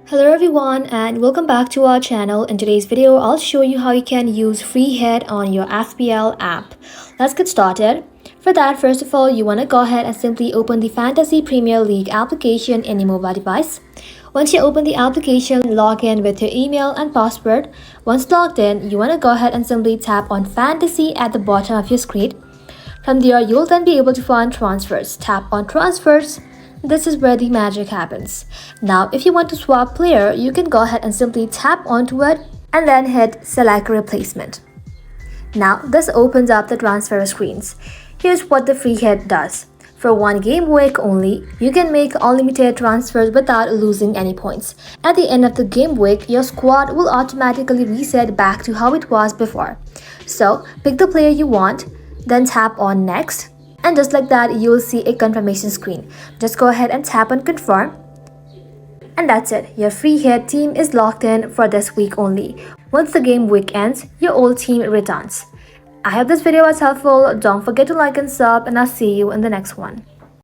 Hello everyone and welcome back to our channel. In today's video, I'll show you how you can use free hit on your FPL app. Let's get started. For that, first of all, you want to go ahead and simply open the Fantasy Premier League application in your mobile device. Once you open the application, log in with your email and password. Once logged in, you want to go ahead and simply tap on Fantasy at the bottom of your screen. From there, you'll then be able to find transfers. Tap on transfers. This is where the magic happens. Now, if you want to swap player, you can go ahead and simply tap onto it and then hit select replacement. Now, this opens up the transfer screens. Here's what the free hit does. For one game week only, you can make unlimited transfers without losing any points. At the end of the game week, your squad will automatically reset back to how it was before. So, pick the player you want, then tap on next. And just like that, you'll see a confirmation screen. Just go ahead and tap on confirm. And that's it. Your free hit team is locked in for this week only. Once the game week ends, your old team returns. I hope this video was helpful. Don't forget to like and sub, and I'll see you in the next one.